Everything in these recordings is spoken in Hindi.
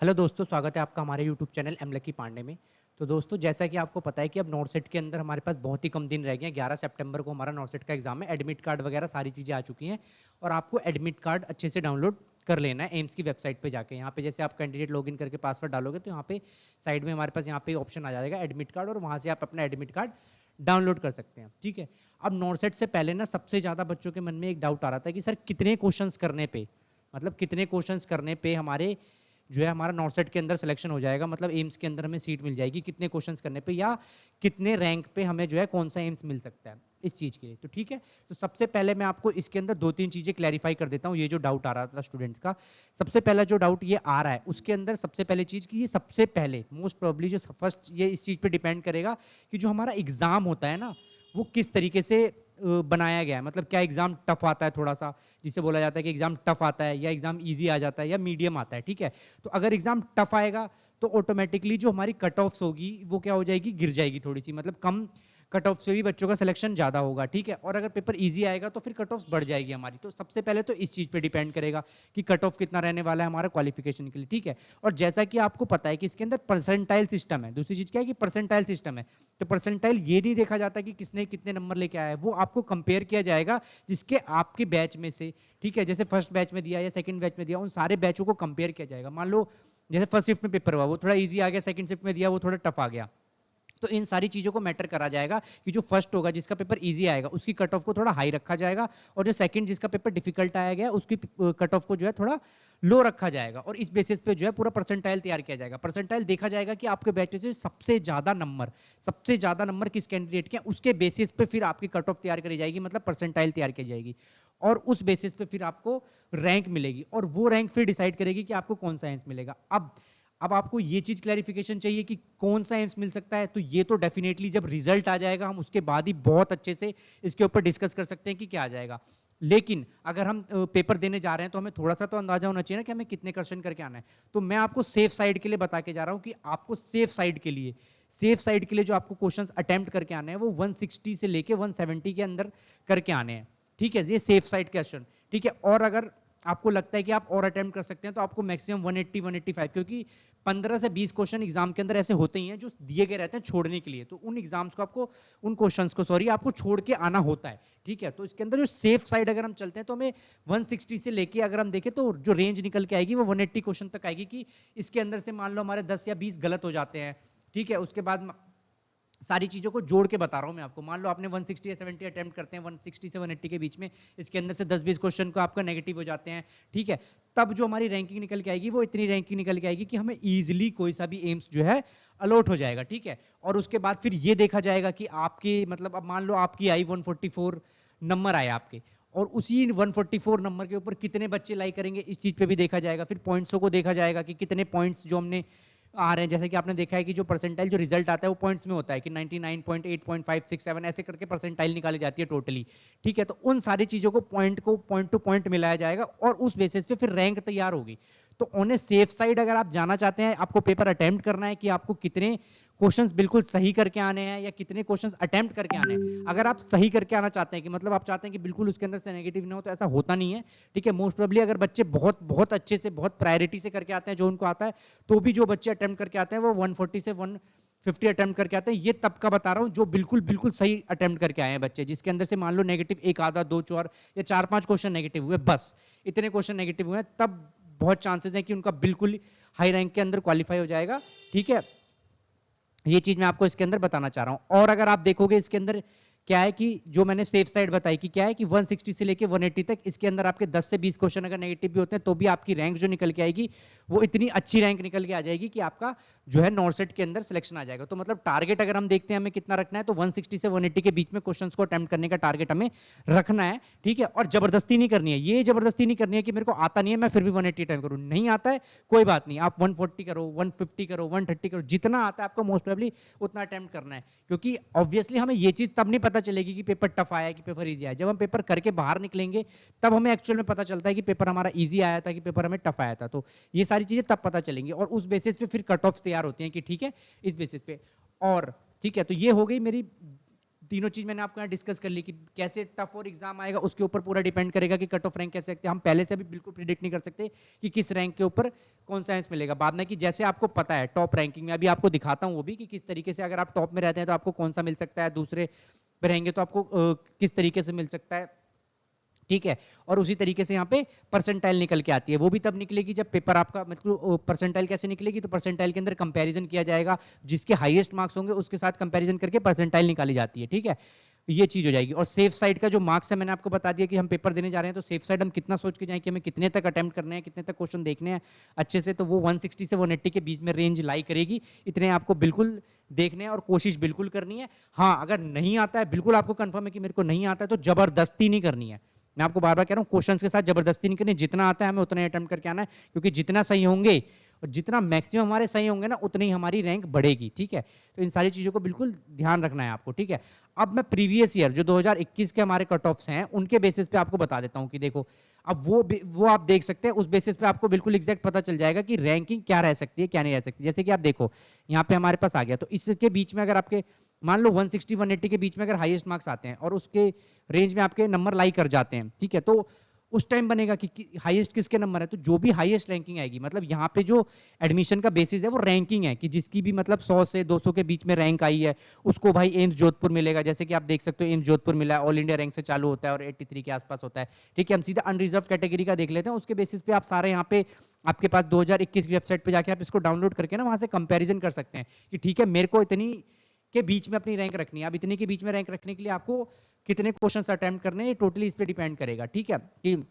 हेलो दोस्तों, स्वागत है आपका हमारे YouTube channel M Lucky Pandey में। तो दोस्तों, जैसा कि आपको पता है कि अब नॉर्सेट के अंदर हमारे पास बहुत ही कम दिन रह गए हैं। 11 सितंबर को हमारा नॉर्सेट का एग्जाम है। एडमिट कार्ड वगैरह सारी चीज़ें आ चुकी हैं और आपको एडमिट कार्ड अच्छे से डाउनलोड कर लेना है एम्स की वेबसाइट पे जाके। यहाँ पे जैसे आप कैंडिडेट लॉगिन करके पासवर्ड डालोगे तो यहाँ पे साइड में हमारे पास यहाँ पे ऑप्शन आ जाएगा एडमिट कार्ड, और वहाँ से आप अपना एडमिट कार्ड डाउनलोड कर सकते हैं। ठीक है। अब नॉर्सेट से पहले ना सबसे ज़्यादा बच्चों के मन में एक डाउट आ रहा था कि सर कितने क्वेश्चंस करने पे, मतलब कितने क्वेश्चंस करने पे हमारे जो है हमारा नॉर्सेट के अंदर सिलेक्शन हो जाएगा, मतलब एम्स के अंदर हमें सीट मिल जाएगी कितने क्वेश्चंस करने पे, या कितने रैंक पे हमें जो है कौन सा एम्स मिल सकता है इस चीज़ के लिए। तो ठीक है, तो सबसे पहले मैं आपको इसके अंदर दो तीन चीज़ें क्लैरिफाई कर देता हूँ। ये जो डाउट आ रहा था स्टूडेंट्स का, सबसे पहला जो डाउट ये आ रहा है उसके अंदर सबसे पहले चीज़ कि ये सबसे पहले मोस्ट प्रोबेबली जो फर्स्ट ये इस चीज़ पे डिपेंड करेगा कि जो हमारा एग्ज़ाम होता है ना वो किस तरीके से बनाया गया है। मतलब क्या एग्जाम टफ आता है थोड़ा सा, जिसे बोला जाता है कि एग्जाम टफ आता है, या एग्जाम इजी आ जाता है, या मीडियम आता है। ठीक है, तो अगर एग्जाम टफ आएगा तो ऑटोमेटिकली जो हमारी कट ऑफ्स होगी वो क्या हो जाएगी, गिर जाएगी थोड़ी सी, मतलब कम कट ऑफ से भी बच्चों का सिलेक्शन ज़्यादा होगा। ठीक है, और अगर पेपर इजी आएगा तो फिर कट ऑफ्स बढ़ जाएगी हमारी। तो सबसे पहले तो इस चीज़ पे डिपेंड करेगा कि कट ऑफ कितना रहने वाला है हमारा क्वालिफिकेशन के लिए। ठीक है, और जैसा कि आपको पता है कि इसके अंदर परसेंटाइल सिस्टम है। दूसरी चीज़ क्या है कि परसेंटाइल सिस्टम है। तो परसेंटाइल ये नहीं देखा जाता कि किसने कितने नंबर लेके आया है, वो आपको कंपेयर किया जाएगा जिसके आपके बैच में से। ठीक है, जैसे फर्स्ट बैच में दिया या सेकंड बैच में दिया, उन सारे बैचों को कंपेयर किया जाएगा। मान लो जैसे फर्स्ट शिफ्ट में पेपर हुआ वो थोड़ा इजी आ गया, सेकंड शिफ्ट में दिया वो थोड़ा टफ आ गया, तो इन सारी चीज़ों को मैटर करा जाएगा कि जो फर्स्ट होगा जिसका पेपर इजी आएगा उसकी कट ऑफ को थोड़ा हाई रखा जाएगा, और जो सेकंड जिसका पेपर डिफिकल्ट आया गया उसकी कट ऑफ को जो है थोड़ा लो रखा जाएगा, और इस बेसिस पे जो है पूरा परसेंटाइल तैयार किया जाएगा। परसेंटाइल देखा जाएगा कि आपके बैच से सबसे ज़्यादा नंबर किस कैंडिडेट के हैं, उसके बेसिस पे फिर आपकी कट ऑफ तैयार करी जाएगी, मतलब परसेंटाइल तैयार की जाएगी, और उस बेसिस पे फिर आपको रैंक मिलेगी, और वो रैंक फिर डिसाइड करेगी कि आपको कौन सा एम्स मिलेगा। अब आपको ये चीज क्लैरिफिकेशन चाहिए कि कौन सा एम्स मिल सकता है, तो ये तो डेफिनेटली जब रिजल्ट आ जाएगा हम उसके बाद ही बहुत अच्छे से इसके ऊपर डिस्कस कर सकते हैं कि क्या आ जाएगा। लेकिन अगर हम पेपर देने जा रहे हैं तो हमें थोड़ा सा तो अंदाजा होना चाहिए ना कि हमें कितने क्वेश्चन करके आना है। तो मैं आपको सेफ साइड के लिए बता के जा रहा हूं कि आपको सेफ साइड के लिए जो आपको क्वेश्चंस अटेम्प्ट करके आने हैं वो 160 से लेके 170 के अंदर करके आने हैं। ठीक है, ये सेफ साइड क्वेश्चन। ठीक है, और अगर आपको लगता है कि आप और अटेम्प्ट कर सकते हैं तो आपको मैक्सिमम 180 185, क्योंकि 15 से 20 क्वेश्चन एग्जाम के अंदर ऐसे होते ही हैं जो दिए गए रहते हैं छोड़ने के लिए, तो उन एग्जाम्स को आपको उन क्वेश्चंस को आपको छोड़ के आना होता है। ठीक है, तो इसके अंदर जो सेफ साइड अगर हम चलते हैं तो हमें 160 से लेके अगर हम देखें तो जो रेंज निकल के आएगी वो 180 क्वेश्चन तक आएगी, कि इसके अंदर से मान लो हमारे 10 या 20 गलत हो जाते हैं। ठीक है, उसके बाद सारी चीज़ों को जोड़ के बता रहा हूँ मैं आपको। मान लो आपने 160 या 70 अटेम्प्ट करते हैं, 160 से 180 के बीच में, इसके अंदर से 10-20 क्वेश्चन को आपका नेगेटिव हो जाते हैं। ठीक है, तब जो हमारी रैंकिंग निकल के आएगी वो इतनी रैंकिंग निकल के आएगी कि हमें ईजिली कोई सा भी एम्स जो है अलॉट हो जाएगा। ठीक है, और उसके बाद फिर ये देखा जाएगा कि आपकी, मतलब अब मान लो आपकी आई 144 नंबर आए आपके, और उसी 144 नंबर के ऊपर कितने बच्चे लाइक करेंगे इस चीज़ पे भी देखा जाएगा। फिर पॉइंट्सों को देखा जाएगा कि कितने पॉइंट्स जो हमने आ रहे हैं। जैसे कि आपने देखा है कि जो परसेंटाइल जो रिजल्ट आता है वो पॉइंट्स में होता है कि 99.8.567 ऐसे करके परसेंटाइल निकाली जाती है टोटली। ठीक है, तो उन सारी चीज़ों को पॉइंट टू पॉइंट मिलाया जाएगा और उस बेसिस पे फिर रैंक तैयार होगी। तो ऑन ए सेफ साइड अगर आप जाना चाहते हैं, आपको पेपर अटेम्प्ट करना है कि आपको कितने क्वेश्चंस बिल्कुल सही करके आने हैं या कितने क्वेश्चंस अटेम्प्ट करके आने हैं। अगर आप सही करके आना चाहते हैं कि मतलब आप चाहते हैं कि बिल्कुल उसके अंदर से नेगेटिव ना हो, तो ऐसा होता नहीं है। ठीक है, मोस्ट प्रोबेबली अगर बच्चे बहुत बहुत अच्छे से बहुत प्रायोरिटी से करके आते हैं जो उनको आता है, तो भी जो बच्चे अटेम्प्ट करके आते हैं वो 140 से 150 अटेम्प्ट करके आते हैं। ये तब का बता रहा हूँ जो बिल्कुल बिल्कुल सही अटेम्प्ट करके आए हैं बच्चे, जिसके अंदर से मान लो नेगेटिव एक आधा दो चार या 4-5 क्वेश्चन नेगेटिव हुए, बस इतने क्वेश्चन नेगेटिव हुए हैं, तब बहुत चांसेस है कि उनका बिल्कुल हाई रैंक के अंदर क्वालिफाई हो जाएगा। ठीक है, ये चीज मैं आपको इसके अंदर बताना चाह रहा हूं। और अगर आप देखोगे इसके अंदर क्या है कि जो मैंने सेफ साइड बताई कि क्या है कि 160 से लेके 180 तक, इसके अंदर आपके 10 से 20 क्वेश्चन अगर नेगेटिव भी होते हैं तो भी आपकी रैंक जो निकल के आएगी वो इतनी अच्छी रैंक निकल के आ जाएगी कि आपका जो है नॉर्सेट के अंदर सिलेक्शन आ जाएगा। तो मतलब टारगेट अगर हम देखते हैं हमें कितना रखना है, तो 160 से 180 के बीच में क्वेश्चन को अटेम्प्ट करने का टारगेट हमें रखना है। ठीक है, और जबरदस्ती नहीं करनी है, ये जबरदस्ती नहीं करनी है कि मेरे को आता नहीं है मैं फिर भी 180 अटेम्प्ट करूँ, नहीं आता है कोई बात नहीं, आप 140 करो, 150 करो, 130 करो, जितना आता है आपको मोस्ट प्रोबेबली उतना अटेम्प्ट करना है। क्योंकि ऑब्वियसली हमें ये चीज तब नहीं पता चलेगी कि पेपर टफ आया कि पेपर इजी आया, जब हम पेपर करके बाहर निकलेंगे तब हमें एक्चुअल में पता चलता है कि पेपर हमारा इजी आया था कि पेपर हमें टफ आया था। तो ये सारी चीजें तब पता चलेंगी और उस बेसिस पे फिर कट ऑफ्स तैयार होती हैं कि ठीक है इस बेसिस पे। और ठीक है, तो ये हो गई मेरी तीनों चीज मैंने आपको यहाँ डिस्कस कर ली कि कैसे टफ और एग्जाम आएगा उसके ऊपर पूरा डिपेंड करेगा कि कट ऑफ रैंक कैसे सकते हैं। हम पहले से भी बिल्कुल प्रिडिक्ट नहीं कर सकते कि किस रैंक के ऊपर कौन सा साइंस मिलेगा। बाद में कि जैसे आपको पता है टॉप रैंकिंग में, अभी आपको दिखाता हूँ वो भी कि किस तरीके से अगर आप टॉप में रहते हैं तो आपको कौन सा मिल सकता है, दूसरे पे रहेंगे तो आपको किस तरीके से मिल सकता है, ठीक है। और उसी तरीके से यहाँ पे परसेंटाइल निकल के आती है, वो भी तब निकलेगी जब पेपर आपका, मतलब परसेंटाइल कैसे निकलेगी, तो परसेंटाइल के अंदर कंपैरिजन किया जाएगा, जिसके हाईएस्ट मार्क्स होंगे उसके साथ कंपैरिजन करके परसेंटाइल निकाली जाती है, ठीक है। ये चीज हो जाएगी। और सेफ साइड का जो मार्क्स है मैंने आपको बता दिया कि हम पेपर देने जा रहे हैं तो सेफ साइड हम कितना सोच के जाएं कि हमें कितने तक अटेम्प्ट करने हैं, कितने तक क्वेश्चन देखने हैं अच्छे से, तो वो 160 से 180 के बीच में रेंज लाई करेगी। इतने आपको बिल्कुल देखने हैं और कोशिश बिल्कुल करनी है। हाँ, अगर नहीं आता है, बिल्कुल आपको कंफर्म है कि मेरे को नहीं आता है, तो जबरदस्ती नहीं करनी है। मैं आपको बार बार कह रहा हूँ, क्वेश्चंस के साथ जबरदस्ती नहीं करनी, जितना आता है हमें उतना ही अटेम्प्ट करके आना है, क्योंकि जितना सही होंगे और जितना मैक्सिमम हमारे सही होंगे ना, उतनी हमारी रैंक बढ़ेगी, ठीक है। तो इन सारी चीज़ों को बिल्कुल ध्यान रखना है आपको, ठीक है। अब मैं प्रीवियस ईयर जो 2021 के हमारे कट ऑफ्स हैं उनके बेसिस पे आपको बता देता हूँ कि देखो, अब वो आप देख सकते हैं, उस बेसिस पे आपको बिल्कुल एग्जैक्ट पता चल जाएगा कि रैंकिंग क्या रह सकती है क्या नहीं रह सकती। जैसे कि आप देखो यहाँ पे हमारे पास आ गया, तो इसके बीच में अगर आपके मान लो 160 180 के बीच में अगर हाईएस्ट मार्क्स आते हैं और उसके रेंज में आपके नंबर लाई कर जाते हैं, ठीक है, तो उस टाइम बनेगा कि हाईएस्ट किसके नंबर है। तो जो भी हाईएस्ट रैंकिंग आएगी, मतलब यहाँ पे जो एडमिशन का बेसिस है वो रैंकिंग है, कि जिसकी भी मतलब 100 से 200 के बीच में रैंक आई है उसको भाई एम्स जोधपुर मिलेगा। जैसे कि आप देख सकते हो एम्स जोधपुर मिला है, ऑल इंडिया रैंक से चालू होता है और 83 के आसपास होता है, ठीक है। हम सीधा अनरिजर्व कैटेगरी का देख लेते हैं, उसके बेसिस पे आप सारे यहाँ पे आपके पास 2021 की वेबसाइट पे जाके आप इसको डाउनलोड करके ना वहाँ से कंपेरिजन कर सकते हैं कि ठीक है मेरे को इतनी के बीच में अपनी रैंक रखनी है। अब इतने के बीच में रैंक रखने के लिए आपको कितने क्वेश्चंस अटेम्प्ट करने हैं, ये टोटली इस पे डिपेंड करेगा, ठीक है। कि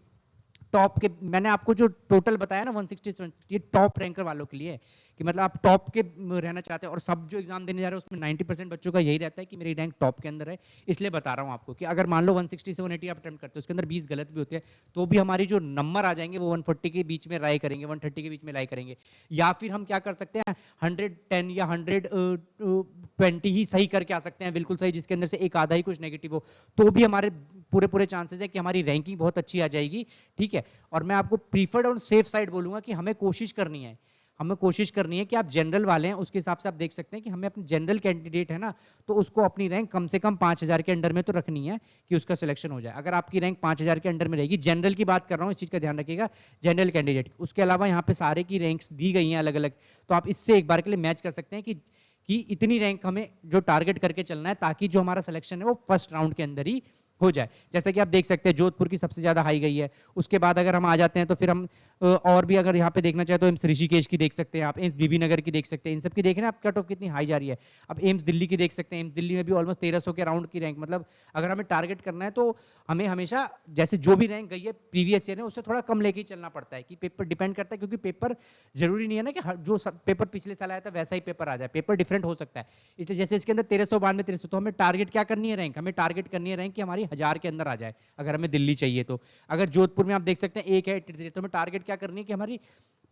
टॉप के मैंने आपको जो टोटल बताया ना 160, ये टॉप रैंकर वालों के लिए, कि मतलब आप टॉप के रहना चाहते हैं, और सब जो एग्जाम देने जा रहे हैं उसमें 90% बच्चों का यही रहता है कि मेरी रैंक टॉप के अंदर है। इसलिए बता रहा हूँ आपको कि अगर मान लो 160 से 180 आप अटेम्प्ट करते हैं, उसके अंदर 20 गलत भी होते हैं, तो भी हमारी जो नंबर आ जाएंगे वो 140 के बीच में राय करेंगे, 130 के बीच में राय करेंगे। या फिर हम क्या कर सकते हैं, 110 या 120 ही सही करके आ सकते हैं, बिल्कुल सही, जिसके अंदर से एक आधा ही कुछ नेगेटिव हो, तो भी हमारे पूरे पूरे चांसेस है कि हमारी रैंकिंग बहुत अच्छी आ जाएगी, ठीक है। और मैं आपको प्रीफर्ड और सेफ साइड बोलूंगा कि हमें कोशिश करनी है, हमें कोशिश करनी है कि आप जनरल वाले हैं उसके हिसाब से आप देख सकते हैं कि हमें अपने जनरल कैंडिडेट है ना, तो उसको अपनी रैंक कम से कम 5000 के अंडर में तो रखनी है कि उसका सिलेक्शन हो जाए। अगर आपकी रैंक 5000 के अंडर में रहेगी, जनरल की बात कर रहा हूँ, इस चीज़ का ध्यान रखिएगा, जनरल कैंडिडेट। उसके अलावा यहाँ पे सारे की रैंक्स दी गई हैं अलग अलग, तो आप इससे एक बार के लिए मैच कर सकते हैं कि इतनी रैंक हमें जो टारगेट करके चलना है, ताकि जो हमारा सिलेक्शन है वो फर्स्ट राउंड के अंदर ही हो जाए। जैसे कि आप देख सकते हैं जोधपुर की सबसे ज्यादा हाई गई है। उसके बाद अगर हम आ जाते हैं तो फिर हम और भी अगर यहाँ पे देखना चाहे तो एम्स ऋषिकेश की देख सकते हैं आप, एम्स बीबी नगर की देख सकते हैं, इन सब की देखें आप कट ऑफ कितनी हाई जा रही है। अब एम्स दिल्ली की देख सकते हैं, एम्स दिल्ली में भी ऑलमोस्ट 1300 के राउंड की रैंक, मतलब अगर हमें टारगेट करना है तो हमें हमेशा जैसे जो भी रैंक गई है प्रीवियस ईयर है उससे थोड़ा कम लेके ही चलना पड़ता है, कि पेपर डिपेंड करता है, क्योंकि पेपर जरूरी नहीं है ना कि जो पेपर पिछले साल आया था वैसा ही पेपर आ जाए, पेपर डिफरेंट हो सकता है। इसलिए जैसे इसके अंदर 1392 1300, तो हमें टारगेट क्या करनी है रैंक, हमें टारगेट करनी है रैंक कि हमारी 1000 के अंदर आ जाए अगर हमें दिल्ली चाहिए तो। अगर जोधपुर में आप देख सकते हैं एक है 83, तो हमें टारगेट क्या करनी है कि हमारी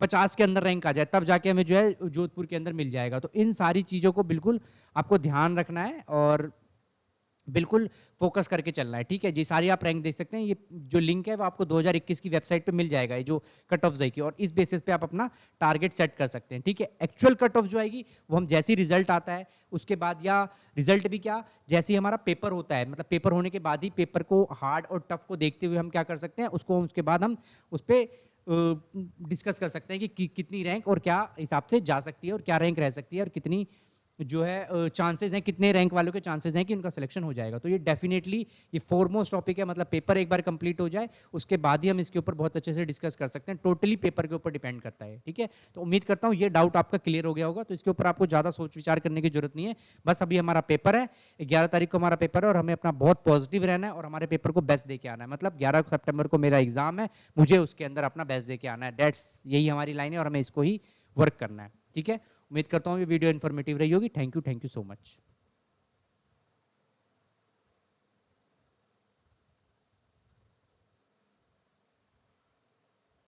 50 के अंदर रैंक आ जाए, तब जाके हमें जो है जोधपुर के अंदर मिल जाएगा। तो इन सारी चीज़ों को बिल्कुल आपको ध्यान रखना है और बिल्कुल फोकस करके चलना है, ठीक है जी। सारी आप रैंक देख सकते हैं, ये जो लिंक है वो आपको 2021 की वेबसाइट पे मिल जाएगा, ये जो कट ऑफ जाएगी, और इस बेसिस पे आप अपना टारगेट सेट कर सकते हैं, ठीक है। एक्चुअल कट ऑफ जो आएगी वो हम जैसे ही रिजल्ट आता है उसके बाद, या रिजल्ट भी क्या, जैसे ही हमारा पेपर होता है, मतलब पेपर होने के बाद ही पेपर को हार्ड और टफ को देखते हुए हम क्या कर सकते हैं, उसको उसके बाद हम उस पर डिस्कस कर सकते हैं कि कितनी रैंक और क्या हिसाब से जा सकती है और क्या रैंक रह सकती है और कितनी जो है चांसेस हैं, कितने रैंक वालों के चांसेस हैं कि उनका सिलेक्शन हो जाएगा। तो ये डेफिनेटली ये फोरमोस्ट टॉपिक है, मतलब पेपर एक बार कंप्लीट हो जाए उसके बाद ही हम इसके ऊपर बहुत अच्छे से डिस्कस कर सकते हैं, टोटली पेपर के ऊपर डिपेंड करता है, ठीक है। तो उम्मीद करता हूँ ये डाउट आपका क्लियर हो गया होगा, तो इसके ऊपर आपको ज़्यादा सोच विचार करने की जरूरत नहीं है। बस अभी हमारा पेपर है, 11 तारीख को हमारा पेपर है और हमें अपना बहुत पॉजिटिव रहना है और हमारे पेपर को बेस्ट दे के आना है। मतलब 11 सितंबर को मेरा एग्जाम है, मुझे उसके अंदर अपना बेस्ट दे के आना है, डेट्स यही हमारी लाइन है और हमें इसको ही वर्क करना है, ठीक है। उम्मीद करता हूँ ये वीडियो इन्फॉर्मेटिव रही होगी। Thank you so much.